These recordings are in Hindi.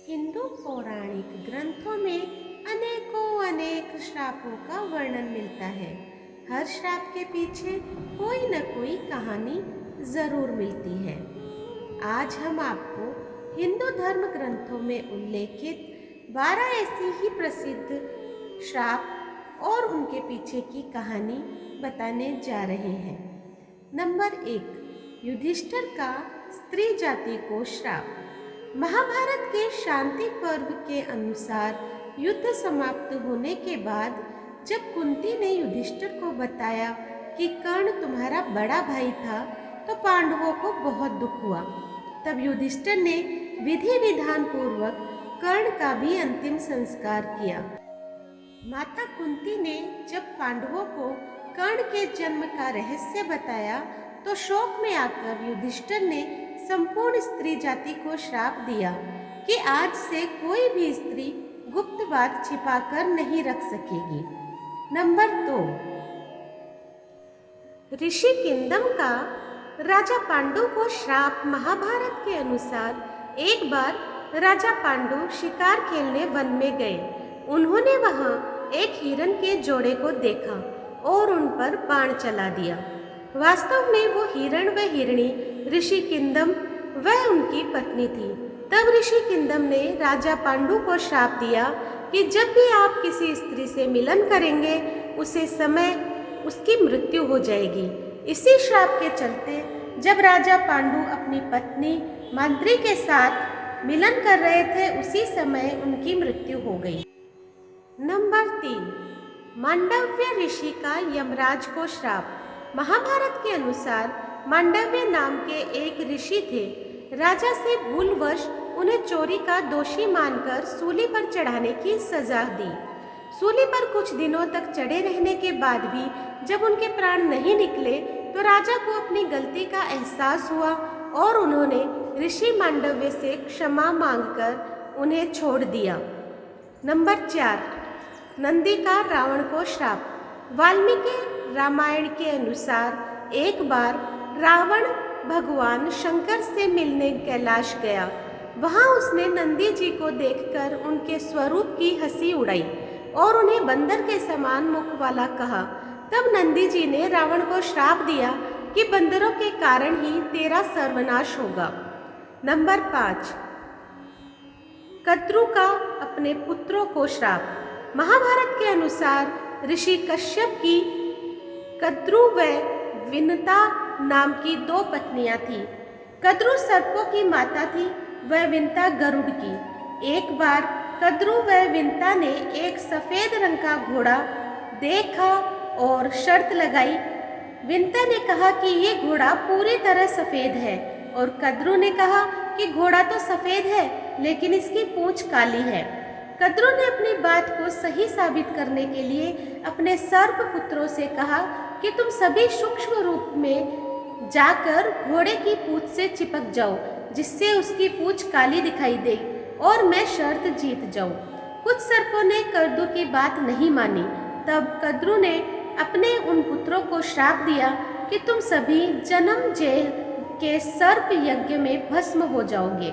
हिंदू पौराणिक ग्रंथों में अनेक श्रापों का वर्णन मिलता है। हर श्राप के पीछे कोई न कोई कहानी जरूर मिलती है। आज हम आपको हिंदू धर्म ग्रंथों में उल्लेखित 12 ऐसी ही प्रसिद्ध श्राप और उनके पीछे की कहानी बताने जा रहे हैं। नंबर 1, युधिष्ठिर का स्त्री जाति को श्राप। महाभारत के शांति पर्व के अनुसार युद्ध समाप्त होने के बाद जब कुंती ने युधिष्ठिर को बताया कि कर्ण तुम्हारा बड़ा भाई था, तो पांडवों को बहुत दुख हुआ। तब युधिष्ठिर ने विधि विधान पूर्वक कर्ण का भी अंतिम संस्कार किया। माता कुंती ने जब पांडवों को कर्ण के जन्म का रहस्य बताया, तो शोक में आकर युधिष्ठिर ने संपूर्ण स्त्री जाति को श्राप दिया कि आज से कोई भी स्त्री गुप्त बात छिपाकर नहीं रख सकेगी। नंबर 2, ऋषि किंदम का राजा पांडु को श्राप। महाभारत के अनुसार एक बार राजा पांडु शिकार खेलने वन में गए। उन्होंने वहां एक हिरण के जोड़े को देखा और उन पर बाण चला दिया। वास्तव में वो हिरण व हिरणी ऋषि किंदम व उनकी पत्नी थी। तब ऋषि किंदम ने राजा पांडु को श्राप दिया कि जब भी आप किसी स्त्री से मिलन करेंगे, उसे समय उसकी मृत्यु हो जाएगी। इसी श्राप के चलते जब राजा पांडु अपनी पत्नी मंत्री के साथ मिलन कर रहे थे, उसी समय उनकी मृत्यु हो गई। नंबर 3, मांडव्य ऋषि का यमराज को श्राप। महाभारत के अनुसार मांडव्य नाम के एक ऋषि थे। राजा से भूलवश उन्हें चोरी का दोषी मानकर सूली पर चढ़ाने की सजा दी। सूली पर कुछ दिनों तक चढ़े रहने के बाद भी जब उनके प्राण नहीं निकले, तो राजा को अपनी गलती का एहसास हुआ और उन्होंने ऋषि मांडव्य से क्षमा मांगकर उन्हें छोड़ दिया। नंबर 4, नंदी का रावण को श्राप। वाल्मीकि रामायण के अनुसार एक बार रावण भगवान शंकर से मिलने कैलाश गया। वहां उसने नंदी जी को देखकर उनके स्वरूप की हंसी उड़ाई और उन्हें बंदर के समान मुख वाला कहा। तब नंदी जी ने रावण को श्राप दिया कि बंदरों के कारण ही तेरा सर्वनाश होगा। नंबर 5, कद्रु का अपने पुत्रों को श्राप। महाभारत के अनुसार ऋषि कश्यप की कद्रु व विनता नाम की 2 पत्नियां थीं। कद्रु सर्पों की माता थी व विनता गरुड़ की। एक बार कद्रु व विनता ने एक सफेद रंग का घोड़ा देखा और शर्त लगाई। विनता ने कहा कि ये घोड़ा पूरी तरह सफेद है और कद्रु ने कहा कि घोड़ा तो सफेद है, लेकिन इसकी पूंछ काली है। कद्रु ने अपनी बात को सही साबित करने के लिए अपने सर्प पुत्रों से कहा कि तुम सभी सूक्ष्म रूप में जाकर घोड़े की पूंछ से चिपक जाओ, जिससे उसकी पूंछ काली दिखाई दे और मैं शर्त जीत जाऊं। कुछ सर्पों ने कद्रु की बात नहीं मानी। तब कद्रु ने अपने उन पुत्रों को श्राप दिया कि तुम सभी जन्मजय के सर्प यज्ञ में भस्म हो जाओगे।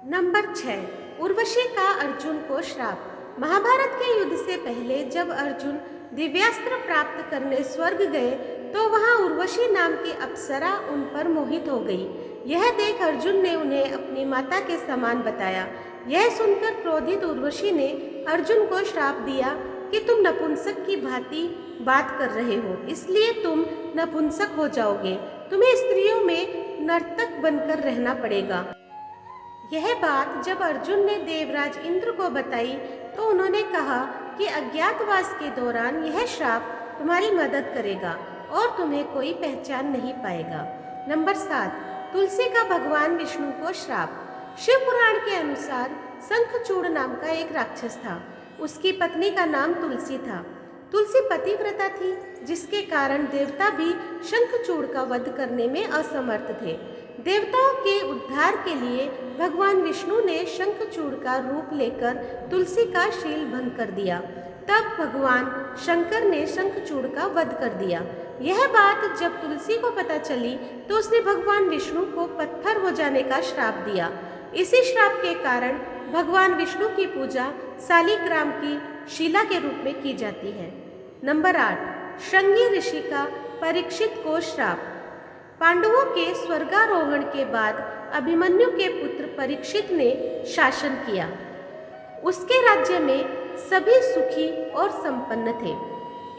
नंबर 6, उर्वशी का अर्जुन को श्राप। महाभारत के युद्ध से पहले जब अर्जुन दिव्यास्त्र प्राप्त करने स्वर्ग गए, तो वहां उर्वशी नाम की अप्सरा उन पर मोहित हो गई। यह देख अर्जुन ने उन्हें अपनी माता के समान बताया। यह सुनकर क्रोधित उर्वशी ने अर्जुन को श्राप दिया कि तुम नपुंसक की भांति बात कर रहे हो, इसलिए तुम नपुंसक हो जाओगे। तुम्हें स्त्रियों में नर्तक बनकर रहना पड़ेगा। यह बात जब अर्जुन ने देवराज इंद्र को बताई, तो उन्होंने कहा कि अज्ञातवास के दौरान यह श्राप तुम्हारी मदद करेगा और तुम्हें कोई पहचान नहीं पाएगा। नंबर 7, तुलसी का भगवान विष्णु को श्राप। शिव पुराण के अनुसार शंखचूड़ नाम का एक राक्षस था। उसकी पत्नी का नाम तुलसी था। तुलसी पतिव्रता थी, जिसके कारण देवता भी शंखचूड़ का वध करने में असमर्थ थे। देवताओं के उद्धार के लिए भगवान विष्णु ने शंखचूड़ का रूप लेकर तुलसी का शील भंग कर दिया। तब भगवान शंकर ने शंखचूड़ का वध कर दिया। यह बात जब तुलसी को पता चली, तो उसने भगवान विष्णु को पत्थर हो जाने का श्राप दिया। इसी श्राप के कारण भगवान विष्णु की पूजा शालिग्राम की शिला के रूप में की जाती है। नंबर 8, श्रृंगी ऋषि का परीक्षित को श्राप। पांडवों के स्वर्गारोहण के बाद अभिमन्यु के पुत्र परीक्षित ने शासन किया। उसके राज्य में सभी सुखी और संपन्न थे।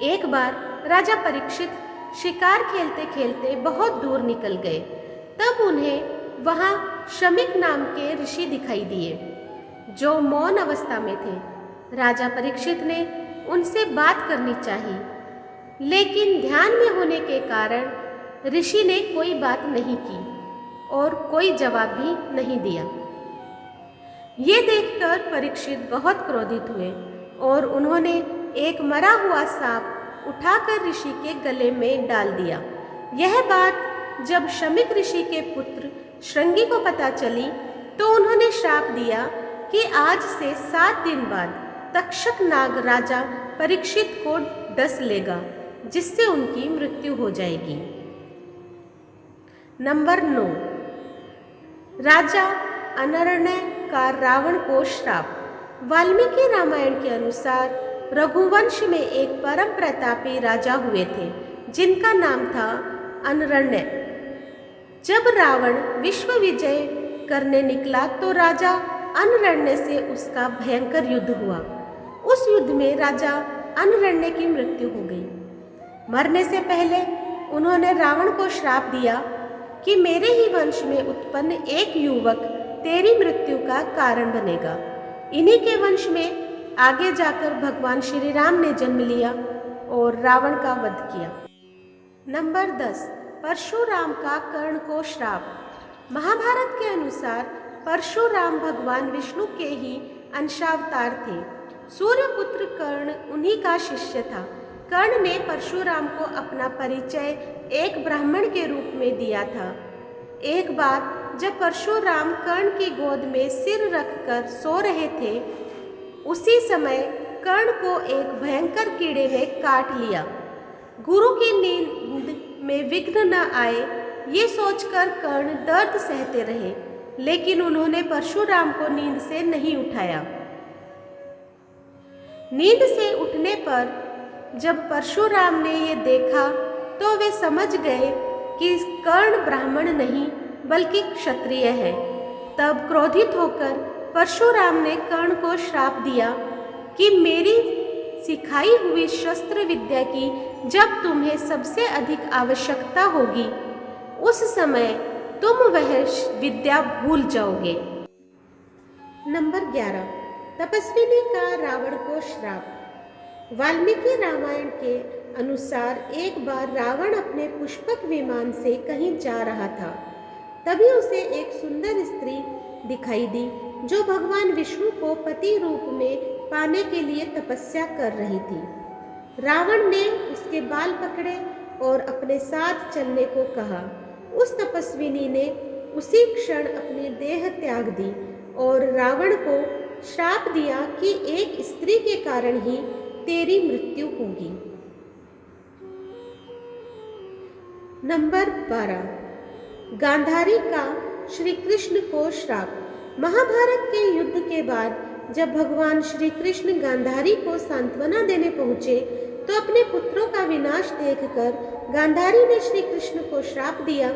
एक बार राजा परीक्षित शिकार खेलते खेलते बहुत दूर निकल गए। तब उन्हें वहाँ शमीक नाम के ऋषि दिखाई दिए, जो मौन अवस्था में थे। राजा परीक्षित ने उनसे बात करनी चाहिए, लेकिन ध्यान में होने के कारण ऋषि ने कोई बात नहीं की और कोई जवाब भी नहीं दिया। ये देखकर परीक्षित बहुत क्रोधित हुए और उन्होंने एक मरा हुआ सांप उठाकर ऋषि के गले में डाल दिया। यह बात जब शमीक ऋषि के पुत्र श्रृंगी को पता चली तो उन्होंने श्राप दिया कि आज से 7 दिन बाद तक्षक नाग राजा परीक्षित को डस लेगा, जिससे उनकी मृत्यु हो जाएगी। नंबर 9, राजा अनरण्य का रावण को श्राप। वाल्मीकि रामायण के अनुसार रघुवंश में एक परम प्रतापी राजा हुए थे, जिनका नाम था अनरण्य। जब रावण विश्व विजय करने निकला तो राजा अनरण्य से उसका भयंकर युद्ध हुआ। उस युद्ध में राजा अनरण्य की मृत्यु हो गई। मरने से पहले उन्होंने रावण को श्राप दिया कि मेरे ही वंश में उत्पन्न एक युवक तेरी मृत्यु का कारण बनेगा। इन्हीं के वंश में आगे जाकर भगवान श्री राम ने जन्म लिया और रावण का वध किया। नंबर 10, परशुराम का कर्ण को श्राप। महाभारत के अनुसार परशुराम भगवान विष्णु के ही अंशावतार थे। सूर्यपुत्र कर्ण उन्हीं का शिष्य था। कर्ण ने परशुराम को अपना परिचय एक ब्राह्मण के रूप में दिया था। एक बार जब परशुराम कर्ण की गोद में सिर रखकर सो रहे थे, उसी समय कर्ण को एक भयंकर कीड़े ने काट लिया। गुरु की नींद में विघ्न न आए, ये सोचकर कर्ण दर्द सहते रहे, लेकिन उन्होंने परशुराम को नींद से नहीं उठाया। नींद से उठने पर जब परशुराम ने ये देखा तो वे समझ गए कि कर्ण ब्राह्मण नहीं बल्कि क्षत्रिय है। तब क्रोधित होकर परशुराम ने कर्ण को श्राप दिया कि मेरी सिखाई हुई शस्त्र विद्या की जब तुम्हें सबसे अधिक आवश्यकता होगी, उस समय तुम वह विद्या भूल जाओगे। नंबर 11, तपस्विनी का रावण को श्राप। वाल्मीकि रामायण के अनुसार एक बार रावण अपने पुष्पक विमान से कहीं जा रहा था। तभी उसे एक सुंदर स्त्री दिखाई दी, जो भगवान विष्णु को पति रूप में पाने के लिए तपस्या कर रही थी। रावण ने उसके बाल पकड़े और अपने साथ चलने को कहा। उस तपस्विनी ने उसी क्षण अपनी देह त्याग दी और रावण को श्राप दिया कि एक स्त्री के कारण ही तेरी मृत्यु होगी। नंबर 12, गांधारी का श्री कृष्ण को श्राप। महाभारत के युद्ध के बाद जब भगवान श्री कृष्ण गांधारी को सांत्वना देने पहुँचे तो अपने पुत्रों का विनाश देखकर गांधारी ने श्री कृष्ण को श्राप दिया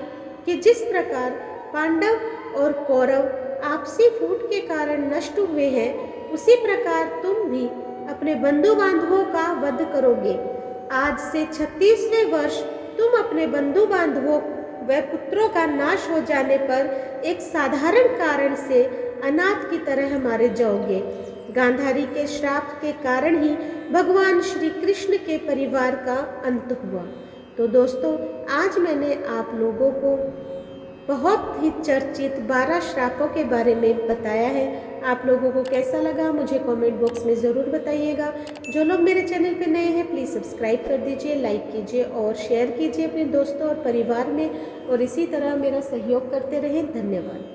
कि जिस प्रकार पांडव और कौरव आपसी फूट के कारण नष्ट हुए हैं, उसी प्रकार तुम भी अपने बंधु बांधवों का वध करोगे। आज से 36वें वर्ष तुम अपने बंधु बांधवों व पुत्रों का नाश हो जाने पर एक साधारण कारण से अनाथ की तरह मारे जाओगे। गांधारी के श्राप के कारण ही भगवान श्री कृष्ण के परिवार का अंत हुआ। तो दोस्तों, आज मैंने आप लोगों को बहुत ही चर्चित 12 श्रापों के बारे में बताया है। आप लोगों को कैसा लगा मुझे कमेंट बॉक्स में ज़रूर बताइएगा। जो लोग मेरे चैनल पे नए हैं प्लीज़ सब्सक्राइब कर दीजिए, लाइक कीजिए और शेयर कीजिए अपने दोस्तों और परिवार में, और इसी तरह मेरा सहयोग करते रहें। धन्यवाद।